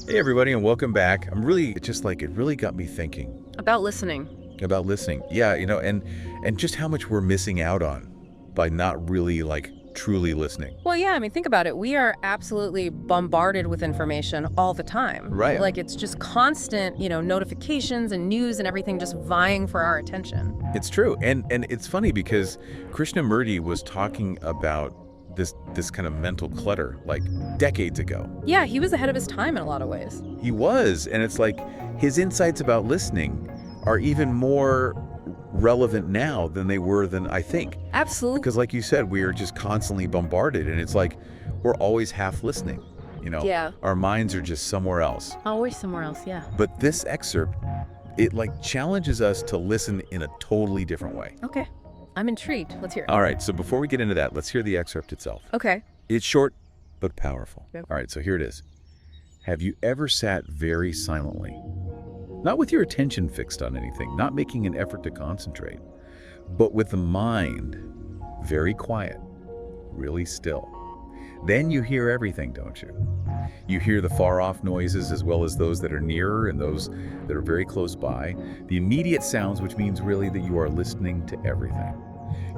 Hey everybody, and welcome back. It really got me thinking About listening. about listening. Yeah, and just how much we're missing out on by not really truly listening. Well, yeah, I mean, think about it. We are absolutely bombarded with information all the time. Right. Like, it's just constant, notifications and news and everything just vying for our attention. It's true. And it's funny because Krishnamurti was talking about this kind of mental clutter like decades ago. Yeah, he was ahead of his time in a lot of ways. He was, and it's like his insights about listening are even more relevant now than they were then, I think. Absolutely. Because like you said, we are just constantly bombarded, and it's like we're always half listening. Yeah. Our minds are just somewhere else. Always somewhere else, yeah. But this excerpt, it challenges us to listen in a totally different way. Okay. I'm intrigued. Let's hear it. All right, so before we get into that, let's hear the excerpt itself. Okay. It's short but powerful. Yep. All right, so here it is. Have you ever sat very silently? Not with your attention fixed on anything, not making an effort to concentrate, but with the mind very quiet, really still. Then you hear everything, don't you? You hear the far-off noises as well as those that are nearer and those that are very close by. The immediate sounds, which means really that you are listening to everything.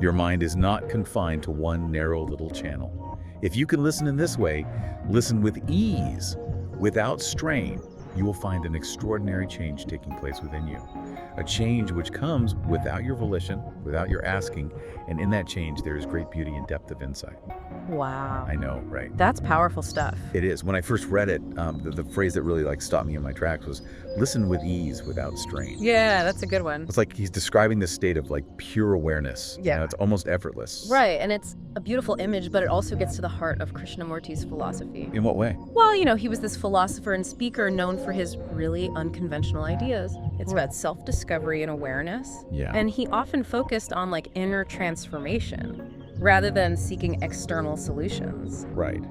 Your mind is not confined to one narrow little channel. If you can listen in this way, listen with ease, without strain, you will find an extraordinary change taking place within you. A change which comes without your volition, without your asking, and in that change there is great beauty and depth of insight. Wow. I know, right? That's powerful stuff. It is. When I first read it, the phrase that really stopped me in my tracks was listen with ease without strain. Yeah, that's a good one. It's like he's describing this state of pure awareness. Yeah. It's almost effortless. Right, and it's a beautiful image, but it also gets to the heart of Krishnamurti's philosophy. In what way? Well, he was this philosopher and speaker known for his really unconventional ideas. It's about self-discovery and awareness. Yeah. And he often focused on inner transformation rather than seeking external solutions. Right.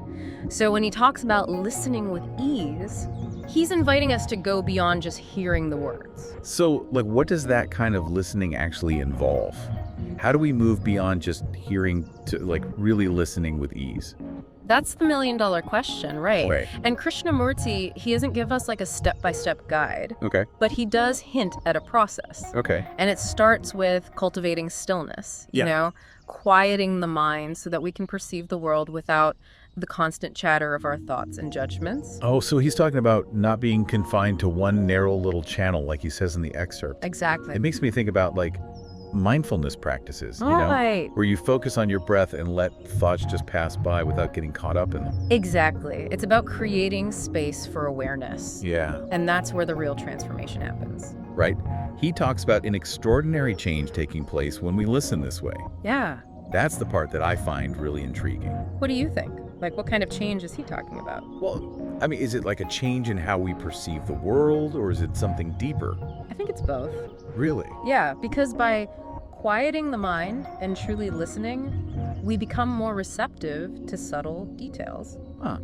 So when he talks about listening with ease, he's inviting us to go beyond just hearing the words. So, what does that kind of listening actually involve? How do we move beyond just hearing to really listening with ease? That's the million-dollar question, right? Right. And Krishnamurti, he doesn't give us a step-by-step guide, Okay. but he does hint at a process. Okay. And it starts with cultivating stillness, quieting the mind so that we can perceive the world without the constant chatter of our thoughts and judgments. Oh, so he's talking about not being confined to one narrow little channel, like he says in the excerpt. Exactly. It makes me think about mindfulness practices, Right. where you focus on your breath and let thoughts just pass by without getting caught up in them. Exactly. It's about creating space for awareness. Yeah. And that's where the real transformation happens. Right? He talks about an extraordinary change taking place when we listen this way. Yeah. That's the part that I find really intriguing. What do you think? What kind of change is he talking about? Well, I mean, is it a change in how we perceive the world, or is it something deeper? I think it's both. Really? Yeah, because by quieting the mind and truly listening, we become more receptive to subtle details,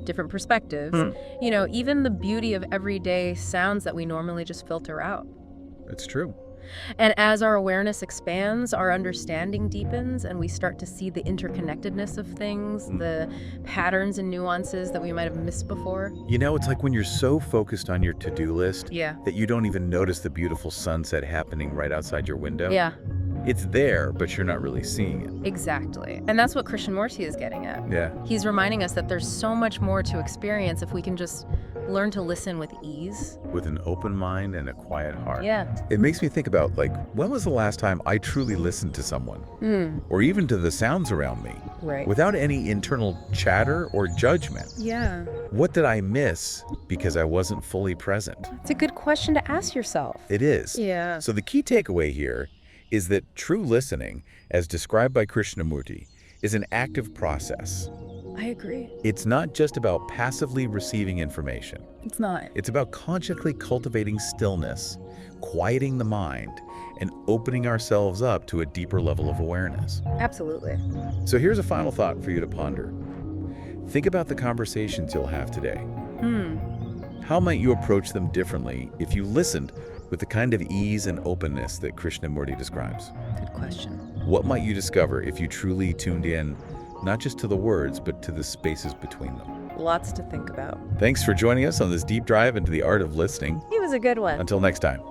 different perspectives, even the beauty of everyday sounds that we normally just filter out. It's true. And as our awareness expands, our understanding deepens, and we start to see the interconnectedness of things, the patterns and nuances that we might have missed before. It's like when you're so focused on your to-do list Yeah. that you don't even notice the beautiful sunset happening right outside your window. Yeah, It's there, but you're not really seeing it. exactly. And that's what Krishnamurti is getting at. Yeah. He's reminding us that there's so much more to experience if we can just learn to listen with ease. With an open mind and a quiet heart. Yeah. It makes me think about, when was the last time I truly listened to someone? Or even to the sounds around me? Right. Without any internal chatter or judgment. Yeah. What did I miss because I wasn't fully present? It's a good question to ask yourself. It is. Yeah. So the key takeaway here is that true listening, as described by Krishnamurti, is an active process. I agree. It's not just about passively receiving information. It's not. It's about consciously cultivating stillness, quieting the mind, and opening ourselves up to a deeper level of awareness. Absolutely. So here's a final thought for you to ponder. Think about the conversations you'll have today. How might you approach them differently if you listened with the kind of ease and openness that Krishnamurti describes? Good question. What might you discover if you truly tuned in, not just to the words, but to the spaces between them? Lots to think about. Thanks for joining us on this deep dive into the art of listening. It was a good one. Until next time.